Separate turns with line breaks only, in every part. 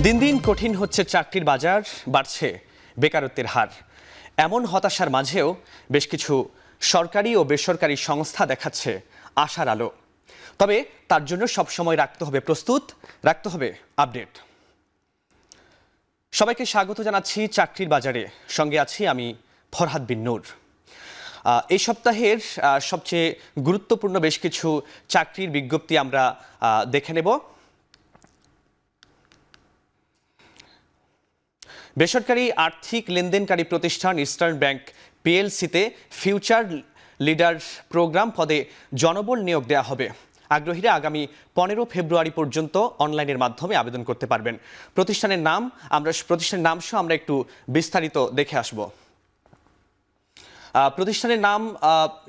দিন দিন কঠিন হচ্ছে চাকরির বাজার, বাড়ছে বেকারত্বের হার। এমন হতাশার মাঝেও বেশ কিছু সরকারি ও বেসরকারি সংস্থা দেখাচ্ছে আশার আলো। তবে তার জন্য সবসময় রাখতে হবে প্রস্তুত, রাখতে হবে আপডেট। সবাইকে স্বাগত জানাচ্ছি চাকরির বাজারে, সঙ্গে আছি আমি ফরহাদ বিন নূর। এই সপ্তাহের সবচেয়ে গুরুত্বপূর্ণ বেশ কিছু চাকরির বিজ্ঞপ্তি আমরা দেখে নেব। বেসরকারি আর্থিক লেনদেনকারী প্রতিষ্ঠান ইস্টার্ন ব্যাংক পিএলসিতে ফিউচার লিডার প্রোগ্রাম পদে জনবল নিয়োগ দেওয়া হবে। আগ্রহীরা আগামী 15 ফেব্রুয়ারি পর্যন্ত অনলাইনের মাধ্যমে আবেদন করতে পারবেন। প্রতিষ্ঠানের নাম সহ আমরা একটু বিস্তারিত দেখে আসব। প্রতিষ্ঠানের নাম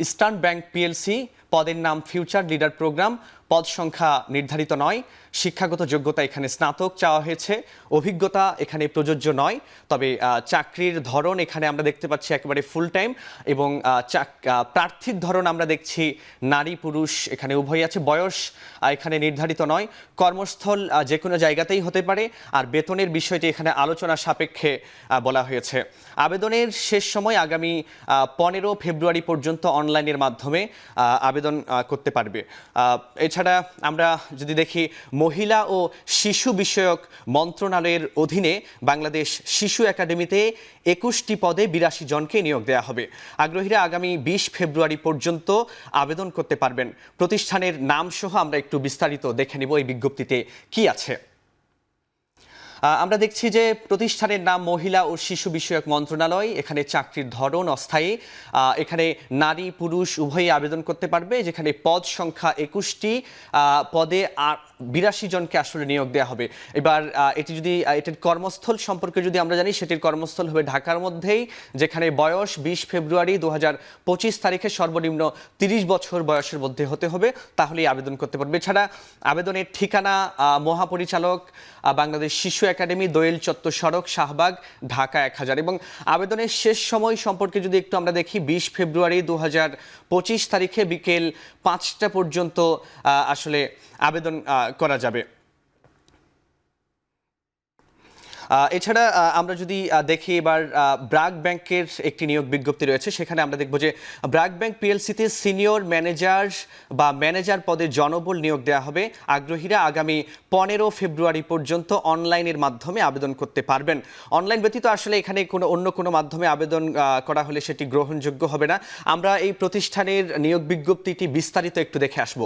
ইস্টার্ন ব্যাংক পিএলসি, পদের নাম ফিউচার লিডার প্রোগ্রাম, পদ সংখ্যা নির্ধারিত নয়। শিক্ষাগত যোগ্যতা এখানে স্নাতক চাওয়া হয়েছে, অভিজ্ঞতা এখানে প্রযোজ্য নয়। তবে চাকরির ধরন এখানে আমরা দেখতে পাচ্ছি একেবারে ফুল টাইম, এবং প্রার্থীর ধরন আমরা দেখছি নারী পুরুষ এখানে উভয়ই আছে। বয়স এখানে নির্ধারিত নয়। কর্মস্থল যে কোনো জায়গাতেই হতে পারে। আর বেতনের বিষয়টি এখানে আলোচনা সাপেক্ষে বলা হয়েছে। আবেদনের শেষ সময় আগামী 15 ফেব্রুয়ারি পর্যন্ত অনলাইনের মাধ্যমে আবেদন করতে পারবে। এছাড়া আমরা যদি দেখি, মহিলা ও শিশু বিষয়ক মন্ত্রণালয়ের অধীনে বাংলাদেশ শিশু একাডেমিতে 21টি পদে 82 জনকে নিয়োগ দেওয়া হবে। আগ্রহীরা আগামী 20 ফেব্রুয়ারি পর্যন্ত আবেদন করতে পারবেন। প্রতিষ্ঠানের নাম সহ আমরা একটু বিস্তারিত দেখে নেব এই বিজ্ঞপ্তিতে কি আছে। আমরা দেখছি যে প্রতিষ্ঠানের নাম মহিলা ও শিশু বিষয়ক মন্ত্রণালয়। এখানে চাকরির ধরন অস্থায়ী। এখানে নারী পুরুষ উভয়ই আবেদন করতে পারবে। যেখানে পদ সংখ্যা 21টি, পদে 82 জনকে আসলে নিয়োগ দেওয়া হবে। এবার এটির কর্মস্থল সম্পর্কে যদি আমরা জানি, সেটির কর্মস্থল হবে ঢাকার মধ্যেই, যেখানে বয়স 20 ফেব্রুয়ারি 2025 তারিখে সর্বনিম্ন 30 বছর বয়সের মধ্যে হতে হবে, তাহলেই আবেদন করতে পারবে। এছাড়া আবেদনের ঠিকানা মহাপরিচালক বাংলাদেশ শিশু একাডেমি, দোয়েল চত্বর সড়ক, শাহবাগ, ঢাকা 1000। এবং আবেদনের শেষ সময় সম্পর্কে যদি একটু আমরা দেখি, 20 ফেব্রুয়ারি 2025 তারিখে বিকেল 5টা পর্যন্ত আসলে আবেদন করা যাবে। এছাড়া আমরা যদি দেখি এবার ব্র্যাক ব্যাংকের একটি নিয়োগ বিজ্ঞপ্তি রয়েছে। সেখানে আমরা দেখব যে ব্র্যাক ব্যাংক পিএলসিতে সিনিয়র ম্যানেজার বা ম্যানেজার পদে জনবল নিয়োগ দেওয়া হবে। আগ্রহীরা আগামী 15 ফেব্রুয়ারি পর্যন্ত অনলাইনের মাধ্যমে আবেদন করতে পারবেন। অনলাইন ব্যতীত আসলে এখানে অন্য কোনো মাধ্যমে আবেদন করা হলে সেটি গ্রহণযোগ্য হবে না। আমরা এই প্রতিষ্ঠানের নিয়োগ বিজ্ঞপ্তিটি বিস্তারিত একটু দেখে আসব।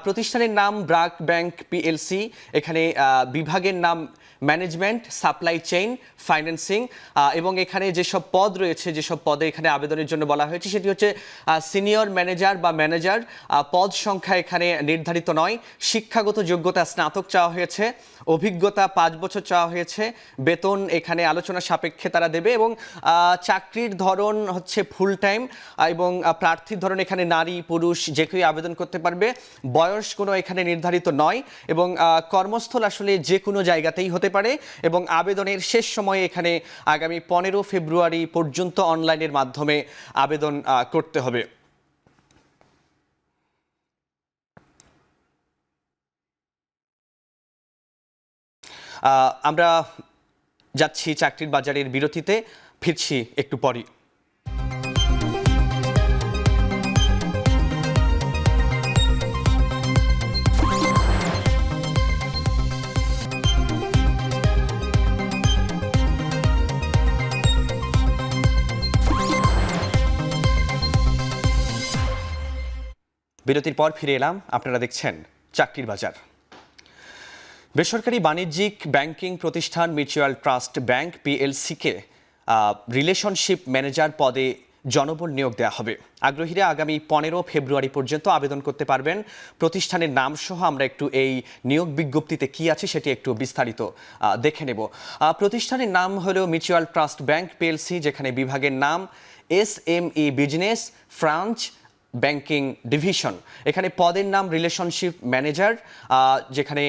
প্রতিষ্ঠানের নাম ব্র্যাক ব্যাংক পিএলসি। এখানে বিভাগের নাম ম্যানেজমেন্ট, সাপ্লাই চেইন, ফাইন্যান্সিং। এবং এখানে যেসব পদ রয়েছে, যেসব পদে এখানে আবেদনের জন্য বলা হয়েছে, সেটি হচ্ছে সিনিয়র ম্যানেজার বা ম্যানেজার। পদ সংখ্যা এখানে নির্ধারিত নয়। শিক্ষাগত যোগ্যতা স্নাতক চাওয়া হয়েছে, অভিজ্ঞতা 5 বছর চাওয়া হয়েছে। বেতন এখানে আলোচনা সাপেক্ষে তারা দেবে। এবং চাকরির ধরন হচ্ছে ফুল টাইম, এবং প্রার্থীর ধরন এখানে নারী পুরুষ যে কেউ আবেদন করতে পারবে। বয়স কোনো এখানে নির্ধারিত নয়, এবং কর্মস্থল আসলে যে কোনো জায়গাতেই হতে পারে। এবং আবেদনের শেষ সময়ে এখানে আগামী 15 ফেব্রুয়ারি পর্যন্ত অনলাইনের মাধ্যমে আবেদন করতে হবে। আমরা যাচ্ছি চাকরির বাজারের বিরতিতে, ফিরছি একটু পরই। বিরতির পর ফিরে এলাম। আপনারা দেখছেন চাকরির বাজার। বেসরকারি বাণিজ্যিক ব্যাংকিং প্রতিষ্ঠান মিউচুয়াল ট্রাস্ট ব্যাংক পিএলসিকে রিলেশনশিপ ম্যানেজার পদে জনবল নিয়োগ দেওয়া হবে। আগ্রহীরা আগামী 15 ফেব্রুয়ারি পর্যন্ত আবেদন করতে পারবেন। প্রতিষ্ঠানের নাম সহ আমরা একটু এই নিয়োগ বিজ্ঞপ্তিতে কি আছে সেটি একটু বিস্তারিত দেখে নেব। প্রতিষ্ঠানের নাম হলো মিউচুয়াল ট্রাস্ট ব্যাংক পিএলসি, যেখানে বিভাগের নাম SME business branch banking division. এখানে পদের নাম রিলেশনশিপ ম্যানেজার, যেখানে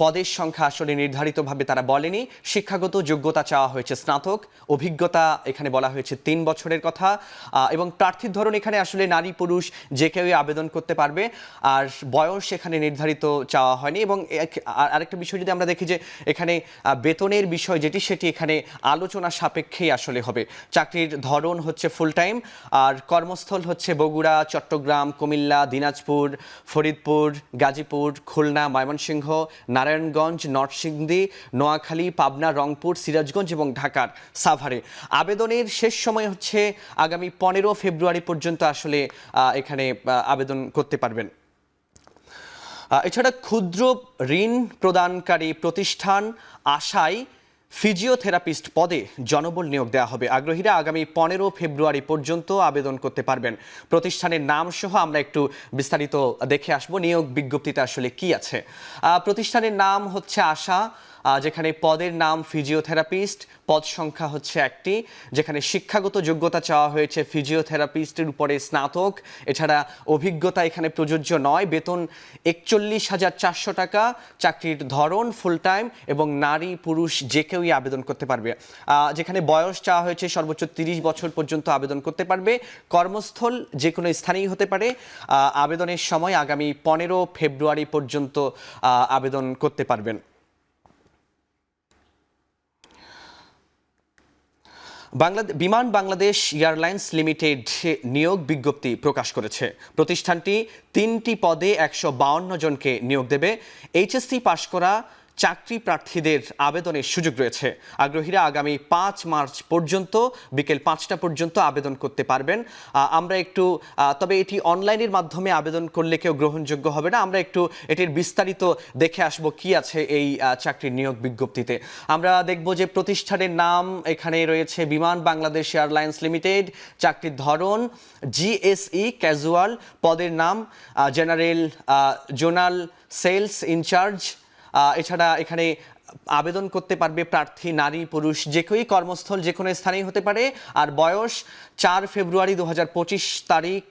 পদের সংখ্যা আসলে নির্ধারিতভাবে তারা বলেনি। শিক্ষাগত যোগ্যতা চাওয়া হয়েছে স্নাতক, অভিজ্ঞতা এখানে বলা হয়েছে 3 বছরের কথা, এবং প্রার্থীর ধরন এখানে আসলে নারী পুরুষ যে কেউই আবেদন করতে পারবে, আর বয়স এখানে নির্ধারিত চাওয়া হয়নি। এবং আরেকটা বিষয় যদি আমরা দেখি যে এখানে বেতনের বিষয় সেটি এখানে আলোচনা সাপেক্ষেই আসলে হবে। চাকরির ধরন হচ্ছে ফুল টাইম, আর কর্মস্থল হচ্ছে বগুড়া, চট্টগ্রাম, কুমিল্লা, দিনাজপুর, ফরিদপুর, গাজীপুর, খুলনা, ময়মনসিংহ, নারায়ণগঞ্জ, নরসিংদী, নোয়াখালী, পাবনা, রংপুর, সিরাজগঞ্জ এবং ঢাকার সাভারে। আবেদনের শেষ সময় হচ্ছে আগামী 15 ফেব্রুয়ারি পর্যন্ত আসলে এখানে আবেদন করতে পারবেন। এছাড়া ক্ষুদ্র ঋণ প্রদানকারী প্রতিষ্ঠান আশায় ফিজিওথেরাপিস্ট পদে জনবল নিয়োগ দেওয়া হবে। আগ্রহীরা আগামী 15 ফেব্রুয়ারি পর্যন্ত আবেদন করতে পারবেন। প্রতিষ্ঠানের নাম সহ আমরা একটু বিস্তারিত দেখে আসব নিয়োগ বিজ্ঞপ্তিতে আসলে কি আছে। প্রতিষ্ঠানের নাম হচ্ছে আশা, যেখানে পদের নাম ফিজিওথেরাপিস্ট, পদ সংখ্যা হচ্ছে 1টি, যেখানে শিক্ষাগত যোগ্যতা চাওয়া হয়েছে ফিজিওথেরাপিস্টের উপরে স্নাতক। এছাড়া অভিজ্ঞতা এখানে প্রযোজ্য নয়। বেতন 41,400 টাকা। চাকরির ধরন ফুল টাইম এবং নারী পুরুষ যে কেউই আবেদন করতে পারবে। যেখানে বয়স চাওয়া হয়েছে সর্বোচ্চ 30 বছর পর্যন্ত আবেদন করতে পারবে। কর্মস্থল যে কোনো স্থানেই হতে পারে। আবেদনের সময় আগামী 15 ফেব্রুয়ারি পর্যন্ত আবেদন করতে পারবেন। বিমান বাংলাদেশ এয়ারলাইন্স লিমিটেড নিয়োগ বিজ্ঞপ্তি প্রকাশ করেছে। প্রতিষ্ঠানটি 3টি পদে 152 জনকে নিয়োগ দেবে। এইচএসসি পাশ করা চাকরি প্রার্থীদের আবেদনের সুযোগ রয়েছে। আগ্রহীরা আগামী 5 মার্চ পর্যন্ত বিকেল 5টা পর্যন্ত আবেদন করতে পারবেন। আমরা একটু তবে এটি অনলাইনের মাধ্যমে আবেদন করলে কেউ গ্রহণযোগ্য হবে না। আমরা একটু এটির বিস্তারিত দেখে আসব কি আছে এই চাকরির নিয়োগ বিজ্ঞপ্তিতে। আমরা দেখব যে প্রতিষ্ঠানের নাম এখানে রয়েছে বিমান বাংলাদেশ এয়ারলাইন্স লিমিটেড। চাকরির ধরন জিএসই ক্যাজুয়াল। পদের নাম জেনারেল জোনাল সেলস ইনচার্জ। এছাড়া এখানে আবেদন করতে পারবে প্রার্থী নারী পুরুষ যে কেউই, কর্মস্থল যে কোনো স্থানেই হতে পারে। আর বয়স 4 ফেব্রুয়ারি 2025 তারিখ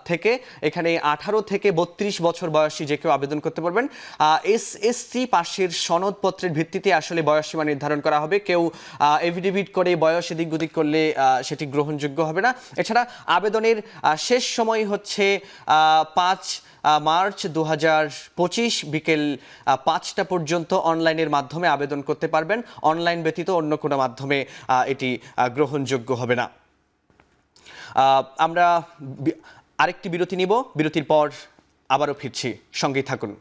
থেকে এখানে 18 থেকে 32 বছর বয়সী যে কেউ আবেদন করতে পারবেন। এসএসসি পাশের সনদপত্রের ভিত্তিতে আসলে বয়সসীমা নির্ধারণ করা হবে। কেউ এফিডেভিট করে বয়স এদিক ওদিক করলে সেটি গ্রহণযোগ্য হবে না। এছাড়া আবেদনের শেষ সময় হচ্ছে 5 মার্চ 2025 বিকেল 5টা পর্যন্ত অনলাইনের মাধ্যমে আবেদন করতে পারবেন। অনলাইন ব্যতীত অন্য কোনো মাধ্যমে এটি গ্রহণযোগ্য হবে না। আমরা আরেকটি বিরতি নিব। বিরতির পর আবারও ফিরছি, সঙ্গেই থাকুন।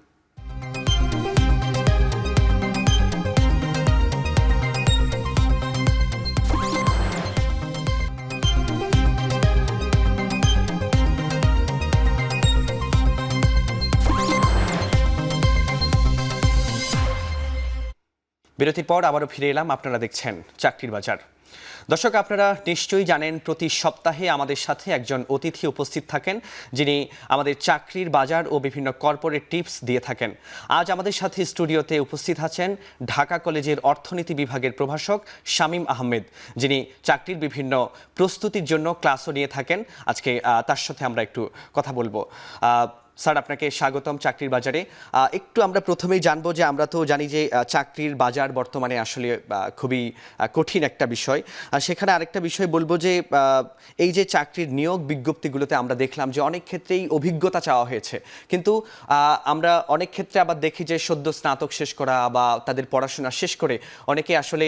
বিরতির পর আবারও ফিরে এলাম। আপনারা দেখছেন চাকরির বাজার। দর্শক, আপনারা নিশ্চয়ই জানেন প্রতি সপ্তাহে আমাদের সাথে একজন অতিথি উপস্থিত থাকেন, যিনি আমাদের চাকরির বাজার ও বিভিন্ন কর্পোরেট টিপস দিয়ে থাকেন। আজ আমাদের সাথে স্টুডিওতে উপস্থিত আছেন ঢাকা কলেজের অর্থনীতি বিভাগের প্রভাষক শামীম আহমেদ, যিনি চাকরির বিভিন্ন প্রস্তুতির জন্য ক্লাসও নিয়ে থাকেন। আজকে তার সাথে আমরা একটু কথা বলবো। স্যার, আপনাকে স্বাগতম চাকরির বাজারে। একটু আমরা প্রথমেই জানবো যে আমরা তো জানি যে চাকরির বাজার বর্তমানে আসলে খুবই কঠিন একটা বিষয়। সেখানে আরেকটা বিষয় বলবো যে এই যে চাকরির নিয়োগ বিজ্ঞপ্তিগুলোতে আমরা দেখলাম যে অনেক ক্ষেত্রেই অভিজ্ঞতা চাওয়া হয়েছে, কিন্তু আমরা অনেক ক্ষেত্রে আবার দেখি যে সদ্য স্নাতক শেষ করা বা তাদের পড়াশোনা শেষ করে অনেকে আসলে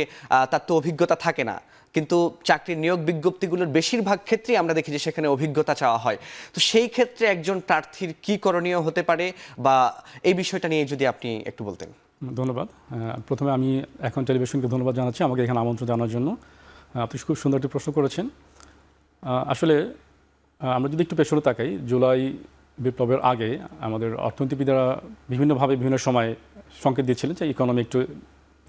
তার তো অভিজ্ঞতা থাকে না, কিন্তু চাকরির নিয়োগ বিজ্ঞপ্তিগুলোর বেশিরভাগ ক্ষেত্রেই আমরা দেখি যে সেখানে অভিজ্ঞতা চাওয়া হয়। তো সেই ক্ষেত্রে একজন প্রার্থীর কি করণীয় হতে পারে, বা এই বিষয়টা নিয়ে যদি আপনি একটু বলতেন।
ধন্যবাদ। প্রথমে আমি এখন টেলিভিশনকে ধন্যবাদ জানাচ্ছি আমাকে এখানে আমন্ত্রণ জানার জন্য। আপনি খুব সুন্দর একটি প্রশ্ন করেছেন। আসলে আমরা যদি একটু পেছনে তাকাই, জুলাই বিপ্লবের আগে আমাদের অর্থনীতিবিদরা বিভিন্নভাবে বিভিন্ন সময় সংকেত দিয়েছিলেন যে ইকোনমি একটু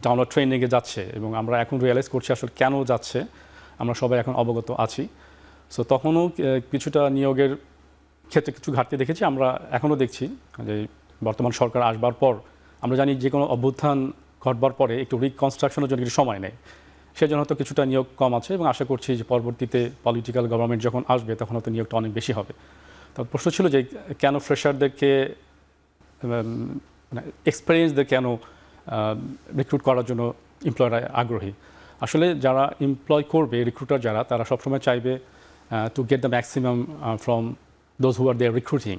ডাউনওয়ার্ড ট্রেন্ডিংয়ে যাচ্ছে, এবং আমরা এখন রিয়েলাইজ করছি আসলে কেন যাচ্ছে, আমরা সবাই এখন অবগত আছি। সো তখনও কিছুটা নিয়োগের ক্ষেত্রে কিছু ঘাটতি দেখেছি, আমরা এখনও দেখছি যে বর্তমান সরকার আসবার পর আমরা জানি যে কোনো অভ্যুত্থান ঘটবার পরে একটু রিকনস্ট্রাকশনের জন্য কিছু সময় নেয়। সেজন্য হয়তো কিছুটা নিয়োগ কম আছে এবং আশা করছি যে পরবর্তীতে পলিটিক্যাল গভর্নমেন্ট যখন আসবে তখন হয়তো নিয়োগটা অনেক বেশি হবে। তো প্রশ্ন ছিল যে কেন ফ্রেশারদেরকে মানে এক্সপিরিয়েন্সদের কেন রিক্রুট করার জন্য এমপ্লয়াররা আগ্রহী। আসলে যারা এমপ্লয় করবে রিক্রুটার যারা, তারা সবসময় চাইবে to get the maximum from those who are they are recruiting.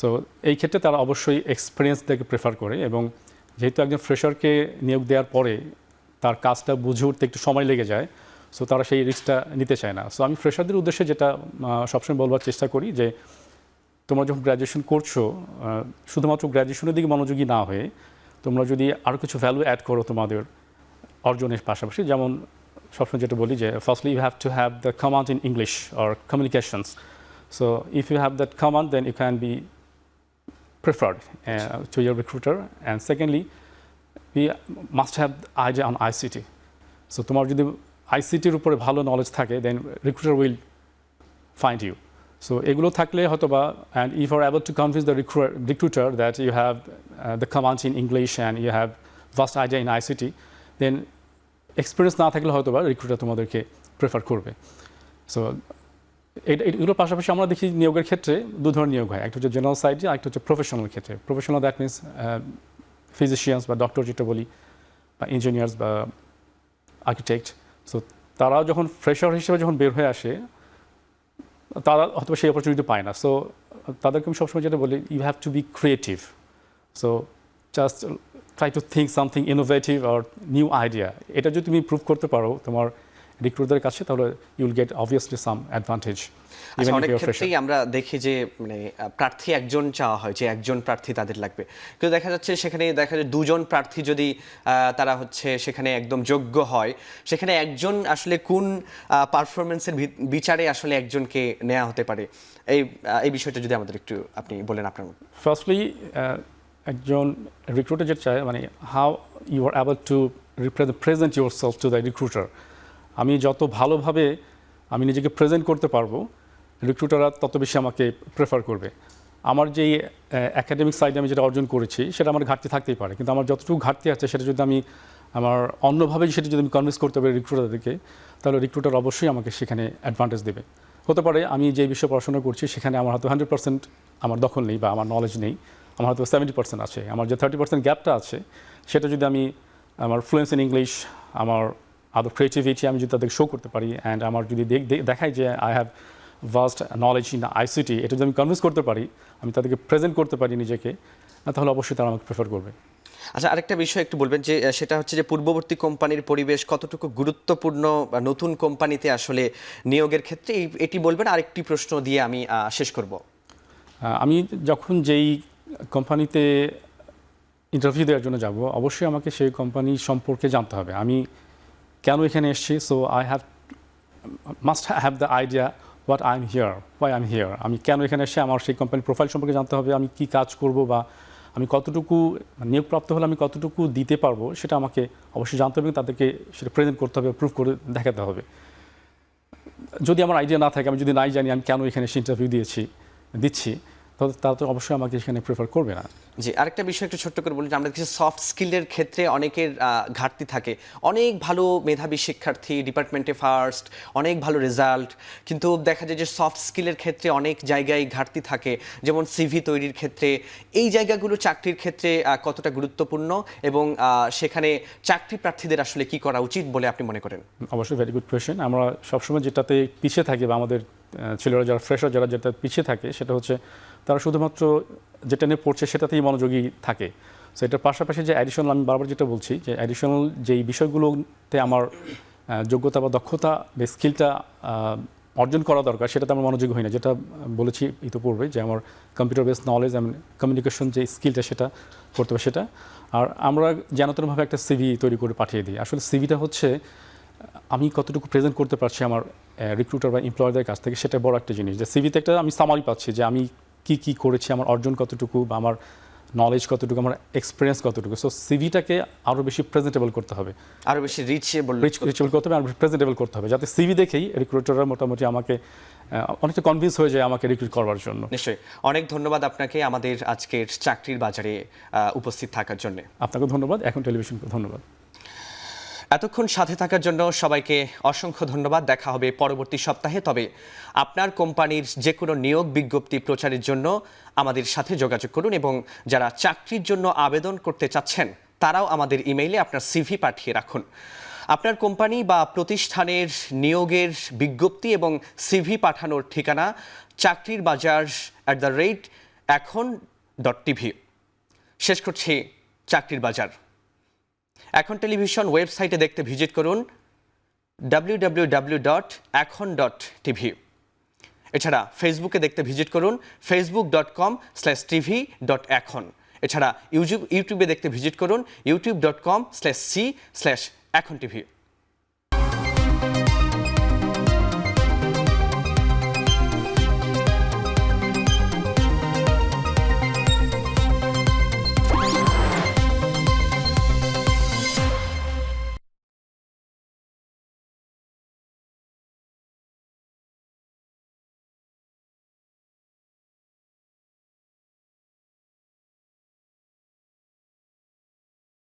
So এই ক্ষেত্রে তারা অবশ্যই এক্সপিরিয়েন্সদেরকে প্রেফার করে, এবং যেহেতু একজন ফ্রেশারকে নিয়োগ দেওয়ার পরে তার কাজটা বুঝে উঠতে একটু সময় লেগে যায়, সো তারা সেই রিস্কটা নিতে চায় না। সো আমি ফ্রেশারদের উদ্দেশ্যে যেটা সবসময় বলবার চেষ্টা করি যে তোমরা যখন গ্র্যাজুয়েশন করছো, শুধুমাত্র গ্র্যাজুয়েশনের দিকে মনোযোগী না হয়ে তোমরা যদি আরও কিছু ভ্যালু অ্যাড করো তোমাদের অর্জনের পাশাপাশি, যেমন সবসময় যেটা বলি যে firstly you have to have the command in English or communications. So if you have that command then you can be preferred to your recruiter, and secondly we must have idea on ICT. So তোমার যদি আইসিটির উপরে ভালো knowledge থাকে then recruiter will find you. So এগুলো থাকলে হয়তোবা, and if you are able to convince the recruiter that you have the command in English and you have vast idea in ICT, then experience না থাকলে হয়তোবা recruiter তোমাদেরকে prefer করবে। So এগুলোর পাশাপাশি আমরা দেখি নিয়োগের ক্ষেত্রে দু ধরনের নিয়োগ হয়, একটা হচ্ছে জেনারেল সাইডে, আরেকটা হচ্ছে প্রফেশনাল ক্ষেত্রে। প্রফেশনাল দ্যাট মিনস ফিজিশিয়ানস বা ডক্টর যেটা বলি, বা ইঞ্জিনিয়ার্স বা আর্কিটেক্ট। সো তারা যখন ফ্রেশার হিসেবে যখন বের হয়ে আসে তারা হয়তো সেই অপরচুনিটি পায় না। সো তাদেরকে আমি সবসময় যেটা বলি, you have to be creative. So just try to think something innovative আর নিউ আইডিয়া। এটা যদি তুমি প্রুভ করতে পারো তোমার রিক্রুটারদের কাছে, তাহলে you will get obviously some advantage.
আচ্ছা, অনেক ক্ষেত্রেই আমরা দেখি যে মানে প্রার্থী একজন চাওয়া হয়, যে একজন প্রার্থী তাদের লাগবে, কিন্তু দেখা যাচ্ছে সেখানে দেখা যায় দুজন প্রার্থী যদি তারা হচ্ছে সেখানে একদম যোগ্য হয়, সেখানে একজন আসলে কোন পারফরমেন্সের বিচারে আসলে একজনকে নেওয়া হতে পারে, এই বিষয়টা যদি আমাদের একটু আপনি বলেন আপনার মতো।
ফার্স্টলি একজন রিক্রুটার যেটা চায়, মানে how you are able to present yourself to the recruiter. আমি যত ভালোভাবে আমি নিজেকে প্রেজেন্ট করতে পারবো, রিক্রুটাররা তত বেশি আমাকে প্রেফার করবে। আমার যেই একাডেমিক সাইডে আমি যেটা অর্জন করেছি সেটা আমার ঘাটতি থাকতেই পারে, কিন্তু আমার যতটুকু ঘাটতি আছে সেটা যদি আমি আমার অন্যভাবে সেটা যদি আমি কনভিন্স করতে পারি রিক্রুটারদেরকে, তাহলে রিক্রুটার অবশ্যই আমাকে সেখানে অ্যাডভান্টেজ দেবে। হতে পারে আমি যে বিষয়ে পড়াশোনা করছি সেখানে আমার হয়তো 100% আমার দখল নেই বা আমার নলেজ নেই, আমার হয়তো 70% আছে। আমার যে 30% গ্যাপটা আছে সেটা যদি আমি আমার ফ্লুয়েন্স ইন ইংলিশ, আমার আদার ক্রিয়েটিভিটি আমি যদি তাদেরকে শো করতে পারি, অ্যান্ড আমার যদি দেখাই যে I have vast knowledge in ICT, এটা যদি আমি কনভিন্স করতে পারি, আমি তাদেরকে প্রেজেন্ট করতে পারি নিজেকে, তাহলে অবশ্যই তারা আমাকে প্রেফার করবে।
আচ্ছা, আরেকটা বিষয় একটু বলবেন যে সেটা হচ্ছে যে পূর্ববর্তী কোম্পানির পরিবেশ কতটুকু গুরুত্বপূর্ণ নতুন কোম্পানিতে আসলে নিয়োগের ক্ষেত্রে, এটি বলবেন। আরেকটি প্রশ্ন দিয়ে আমি শেষ করব।
আমি যখন যেই কোম্পানিতে ইন্টারভিউ দেওয়ার জন্য যাব, অবশ্যই আমাকে সেই কোম্পানি সম্পর্কে জানতে হবে, আমি কেন এখানে এসেছি। So I must have the idea what I am here, why I am here. আমি কেন এখানে এসে আমার সেই কোম্পানির প্রোফাইল সম্পর্কে জানতে হবে, আমি কি কাজ করব বা আমি কতটুকু নিয়োগপ্রাপ্ত হলে আমি কতটুকু দিতে পারবো সেটা আমাকে অবশ্যই জানতে হবে, তাদেরকে সেটা প্রেজেন্ট করতে হবে, প্রুভ করে দেখাতে হবে। যদি আমার আইডিয়া না থাকে, আমি যদি নাই জানি আমি কেন এখানে এসে ইন্টারভিউ দিচ্ছি, তাহলে তারা তো অবশ্যই আমাকে এখানে প্রেফার করবে না।
জি, আরেকটা বিষয় একটু ছোট্ট করে বলি যে আমরা কিছু সফট স্কিলের ক্ষেত্রে অনেকের ঘাটতি থাকে। অনেক ভালো মেধাবী শিক্ষার্থী, ডিপার্টমেন্টে ফার্স্ট, অনেক ভালো রেজাল্ট, কিন্তু দেখা যায় যে সফট স্কিলের ক্ষেত্রে অনেক জায়গায় ঘাটতি থাকে, যেমন সিভি তৈরির ক্ষেত্রে। এই জায়গাগুলো চাকরির ক্ষেত্রে কতটা গুরুত্বপূর্ণ, এবং সেখানে চাকরি প্রার্থীদের আসলে কি করা উচিত বলে আপনি মনে করেন?
অবশ্যই ভেরি গুড কোয়েশ্চেন। আমরা সবসময় যেটাতে পিছিয়ে থাকি, বা আমাদের ছেলেরা যারা ফ্রেশার যারা যেটা পিছিয়ে থাকে, সেটা হচ্ছে তারা শুধুমাত্র যেটা নিয়ে পড়ছে সেটাতেই মনোযোগী থাকে। সো এটার পাশাপাশি যে অ্যাডিশনাল, আমি বারবার যেটা বলছি যে অ্যাডিশনাল যেই বিষয়গুলোতে আমার যোগ্যতা বা দক্ষতা বা স্কিলটা অর্জন করা দরকার, সেটাতে আমার মনোযোগী হই না। যেটা বলেছি ইতিপূর্বে যে আমার কম্পিউটার বেসড নলেজ এবং কমিউনিকেশন যে স্কিলটা সেটা করতে হবে সেটা। আর আমরা যেনতনভাবে একটা সিভি তৈরি করে পাঠিয়ে দিই। আসলে সিভিটা হচ্ছে আমি কতটুকু প্রেজেন্ট করতে পারছি আমার রিক্রুটার বা এমপ্লয়ারদের কাছ থেকে, সেটা বড় একটা জিনিস। যে সিভিতে একটা আমি সামারি পাচ্ছি যে আমি কি করেছি, আমার অর্জন কতটুকু, বা আমার নলেজ কতটুকু, আমার এক্সপিরিয়েন্স কতটুকু। সো সিভিটাকে আরও বেশি প্রেজেন্টেবল করতে হবে,
আরও বেশি রিচেবল
করতে হবে, আরও প্রেজেন্টেবল করতে হবে, যাতে সিভি দেখেই রিক্রুটাররা মোটামুটি আমাকে অনেকটা কনভিন্স হয়ে যায় আমাকে রিক্রুট করবার জন্য।
নিশ্চয়ই। অনেক ধন্যবাদ আপনাকে আমাদের আজকের চাকরির বাজারে উপস্থিত থাকার জন্য।
আপনাকেও ধন্যবাদ, এখন টেলিভিশনকে ধন্যবাদ।
এতক্ষণ সাথে থাকার জন্য সবাইকে অসংখ্য ধন্যবাদ। দেখা হবে পরবর্তী সপ্তাহে। তবে আপনার কোম্পানির যে কোনো নিয়োগ বিজ্ঞপ্তি প্রচারের জন্য আমাদের সাথে যোগাযোগ করুন, এবং যারা চাকরির জন্য আবেদন করতে চাচ্ছেন তারাও আমাদের ইমেইলে আপনার সিভি পাঠিয়ে রাখুন। আপনার কোম্পানি বা প্রতিষ্ঠানের নিয়োগের বিজ্ঞপ্তি এবং সিভি পাঠানোর ঠিকানা চাকরির বাজার @এখন.tv। শেষ করছি চাকরির বাজার। এখন টেলিভিশন ওয়েবসাইটে দেখতে ভিজিট করুন www.ekon.tv। এছাড়া ফেসবুকে দেখতে ভিজিট করুন facebook.com/tv.ekon। এছাড়া ইউটিউবে দেখতে ভিজিট করুন youtube.com/c/ekontv।